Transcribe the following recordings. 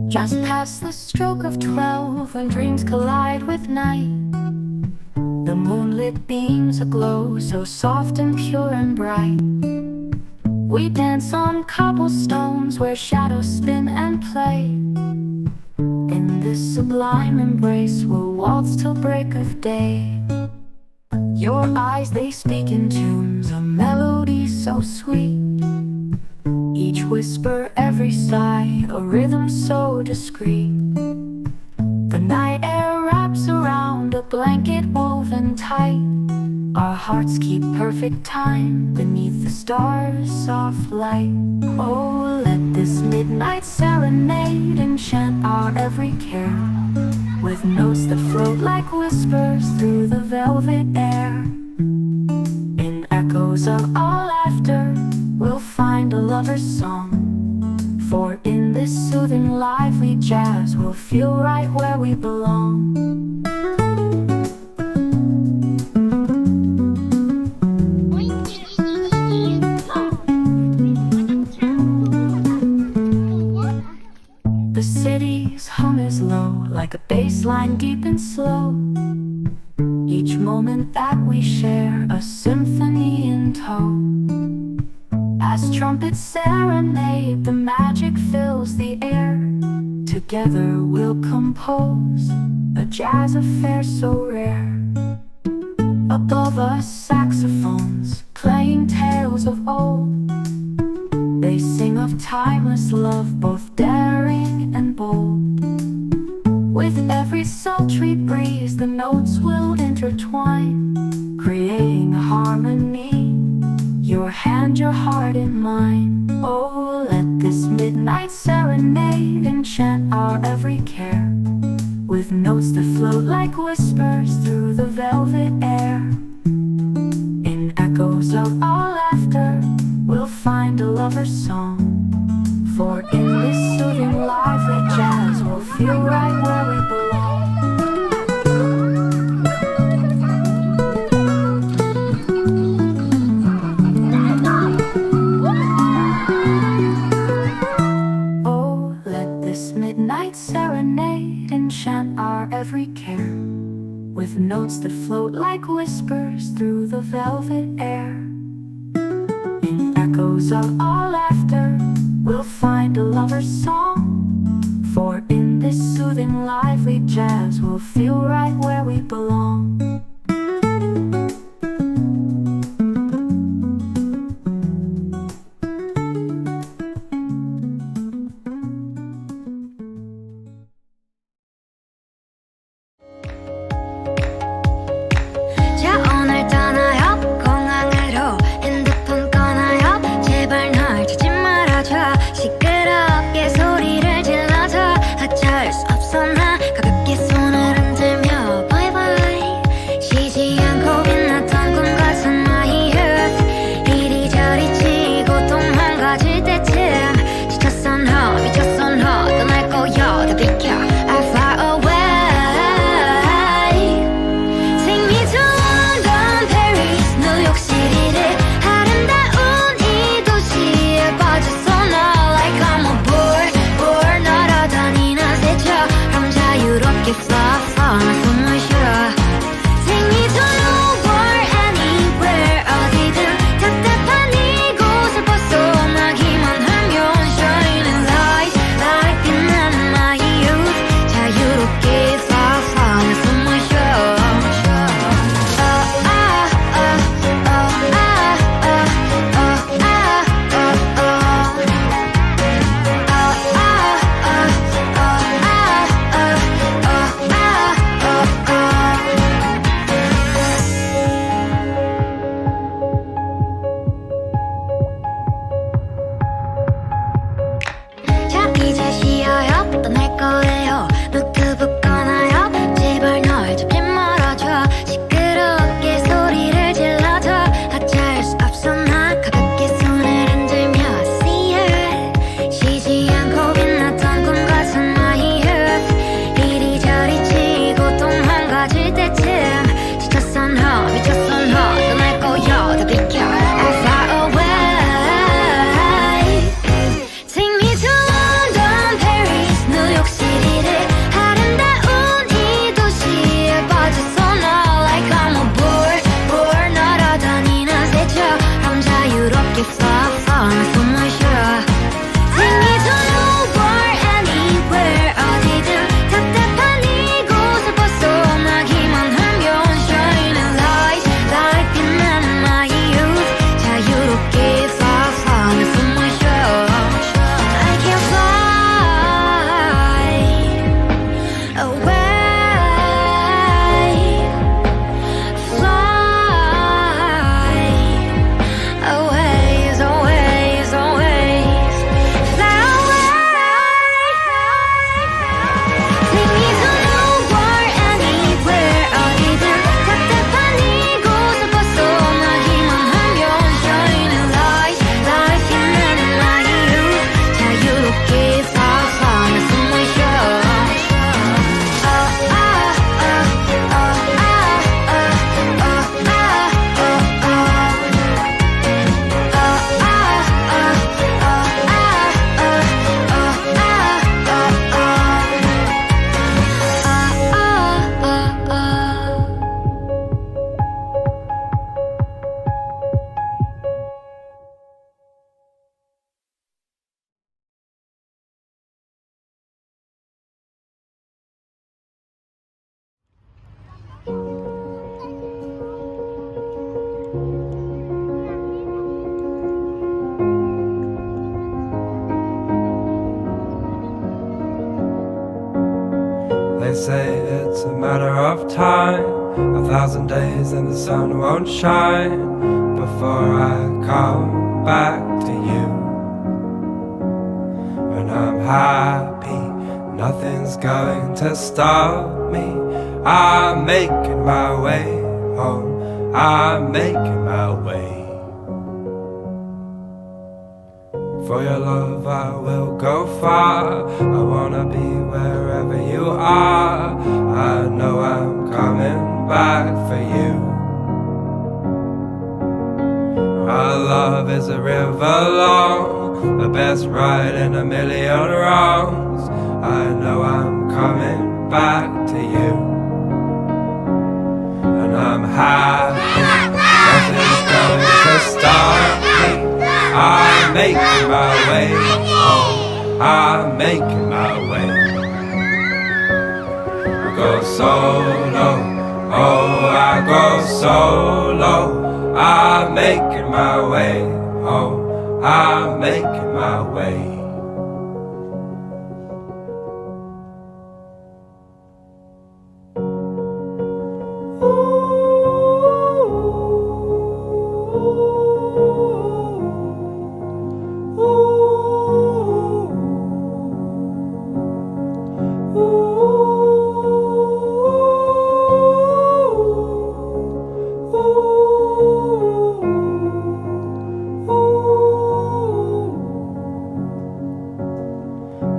Just past the stroke of 12, when dreams collide with night, the moonlit beams aglow, so soft and pure and bright. We dance on cobblestones where shadows spin and play. In this sublime embrace, we'll waltz till break of day. Your eyes, they speak in tunes, a melody so sweet. Each whisper, every sigh, a rhythm so discreet. The night air wraps around, a blanket woven tight. Our hearts keep perfect time beneath the stars' soft light. Oh, let this midnight serenade enchant our every care, with notes that float like whispers through the velvet air. In echoes of our laughter, we'll find a lover's song. For in this soothing, lively jazz, we'll feel right where we belong. The city's hum is low, like a bass line deep and slow. Each moment that we share, a symphony in tow. As trumpets serenade, the magic fills the air. Together we'll compose a jazz affair so rare. Above us, saxophones playing tales of old. They sing of timeless love, both daring and bold. With every sultry breeze, the notes will intertwine, creating harmony. Your hand, your heart in mine. Oh, let this midnight serenade enchant our every care, with notes that float like whispers through the velvet air. In echoes of our laughter, we'll find a lover's song. For in this soothing, lively jazz, we'll feel right where we belong. Serenade enchant our every care, with notes that float like whispers through the velvet air. In echoes of our laughter, we'll find a lover's song. For in this soothing, lively jazz, we'll feel right where we belong. 시끄럽게 소리 거예요. 노트북 꺼나요? 제발 널 잡지 말아줘. 시끄럽게 소리를 질러줘. 하차할 수 없어 나 가볍게 손을 흔들며 See it. 쉬지 않고 빛났던 꿈과 나의 youth. 이리저리 치고 또 망가질 때쯤 지쳤어 너 미쳤어 너 떠날 거야 다 비켜 I fly away. Take me to London, Paris, 뉴욕시티를 아름다운 이 도시에 빠졌어 너 Like I'm a board 날아다니는 새처럼 자유롭게 fly 나 숨을 쉬어. Take me to nowhere, anywhere 어디든 답답한 이곳을 벗어나기만 하면 Shining lights like 빛나는 my youth. 자유롭게 fly 나 숨을 쉬어. I can fly away, always, always, always fly away. Take me to nowhere, anywhere 어디든 답답한 이곳을 벗어나기만 하면 Shining lights like 빛나는 my youth. 자유롭게 fly 나 숨을 쉬어. They say it's a matter of time, 1,000 days and the sun won't shine before I come back to you. When I'm happy, nothing's going to stop me. I'm making my way home, I'm making my way. For your love I will go far, I wanna be wherever you are. I know I'm coming back for you. Our love is a river long, the best ride in a million wrongs. I know I'm coming back to you. And I'm happy, nothing's going to stop me. I'm making my way home, I'm making my way. I go solo, oh I go solo. I'm making my way home, I'm making my way.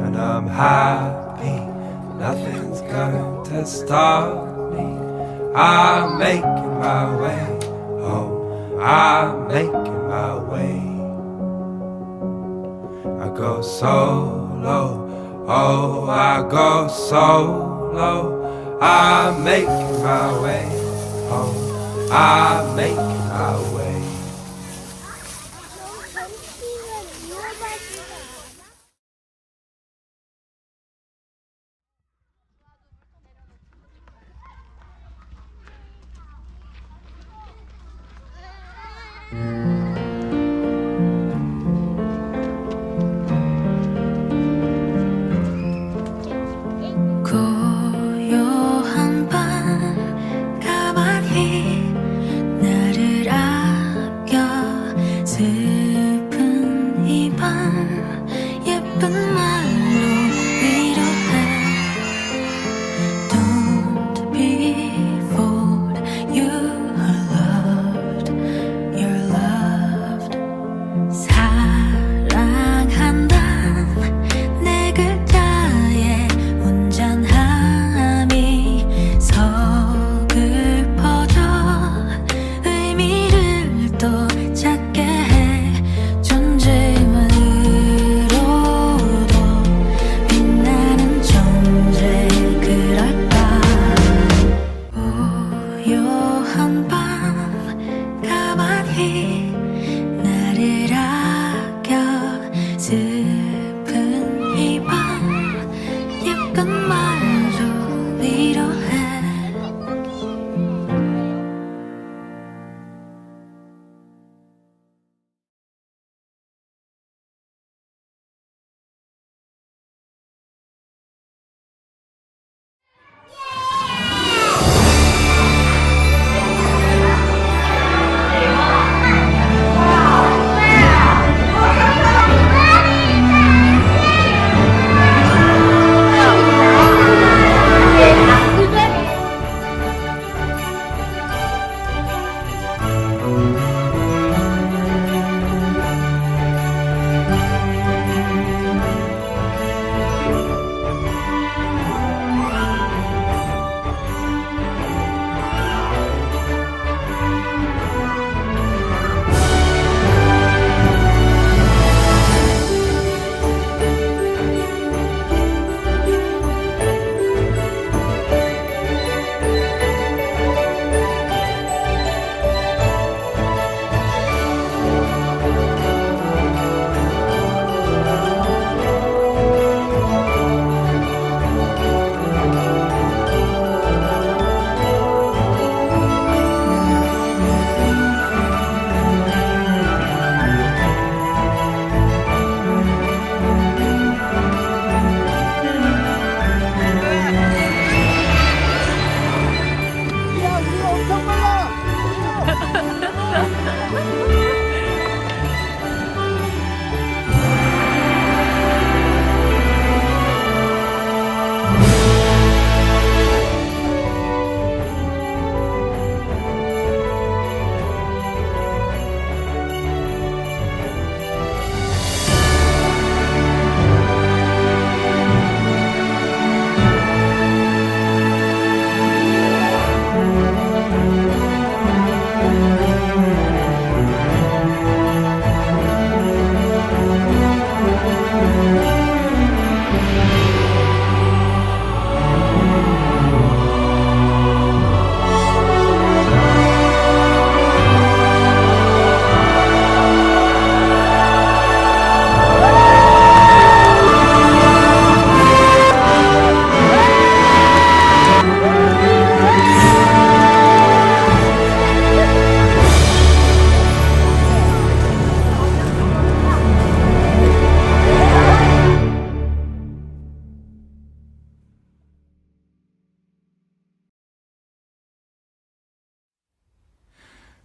And I'm happy, nothing's going to stop me. I'm making my way home, I'm making my way. I go solo, oh I go solo. I'm making my way home, I'm making my way. 고요한 밤 가만히 나를 아껴 슬픈 이 밤 예쁜 말로 위로해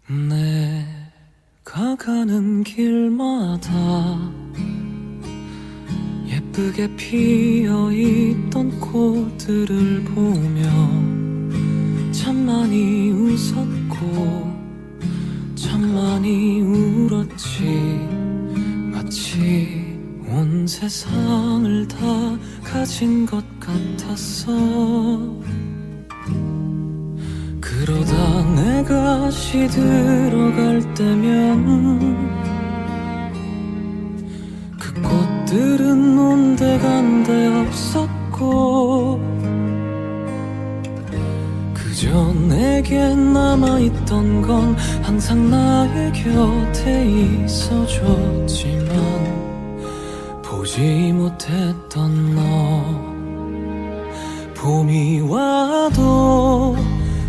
내가 가는 길마다 예쁘게 피어있던 꽃들을 보며 참 많이 웃었고 참 많이 울었지. 마치 온 세상을 다 가진 것 같았어. 그러다 내가 시들어갈 때면 그 꽃들은 온데간데 없었고 그저 내겐 남아있던 건 항상 나의 곁에 있어줬지만 보지 못했던 너. 봄이 와도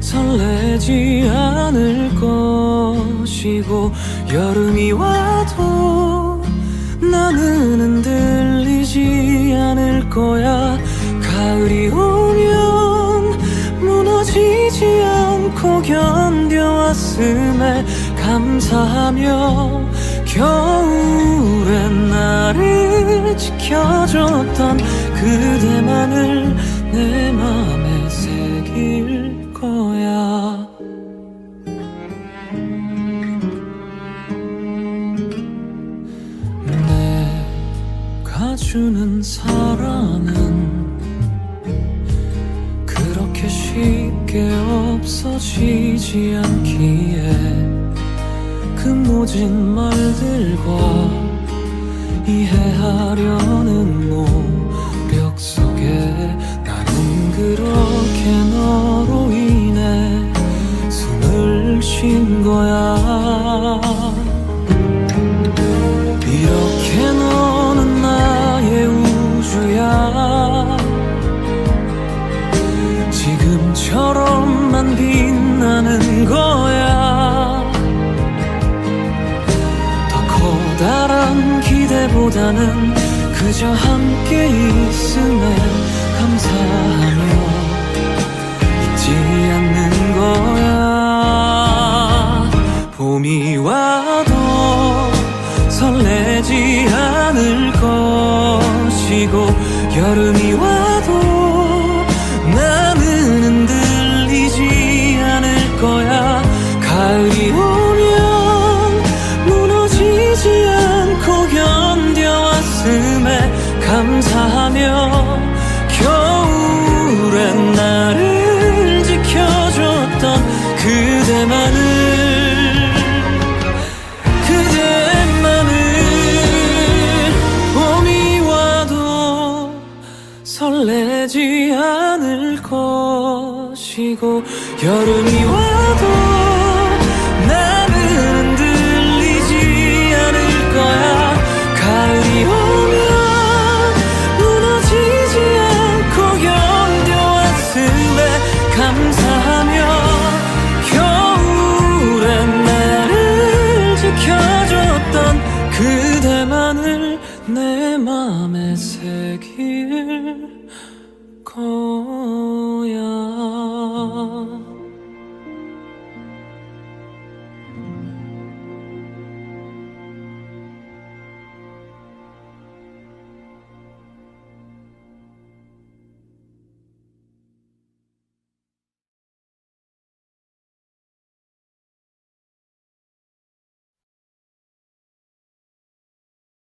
설레지 않을 것이고 여름이 와도 나는 흔들리지 않을 거야. 가을이 오면 무너지지 않고 견뎌왔음에 감사하며 겨울엔 나를 지켜줬던 그대만을 내 맘에 새길 거야. 내가 주는 사랑은 그렇게 쉽게 없어지지 않기에 그 모진 말들과 이해하려는 노력 속에 나는 그렇게 너로 인해 숨을 쉰 거야. 이렇게 너는 나의 우주야. 지금처럼만 빛나는 거야. 더 커다란 기대보다는 그저 함께 있음에 감사하며 잊지 않는 거야. 봄이 와도 설레지 않을 것이고 여름이 와도 나는 흔들리지 않을 거야. 가을이 오면 무너지지 않고 견뎌왔음에 감사하며 겨울엔 나를 지켜줬던 그대만을 봄이 와도 설레지 않을 것이고 여름이 와도 나는 흔들리지 않을 거야. 가을이 오면 무너지지 않고 견뎌왔음에 감사하며 겨울엔 나를 지켜줬던 그대만을 내 맘에 새길 거야.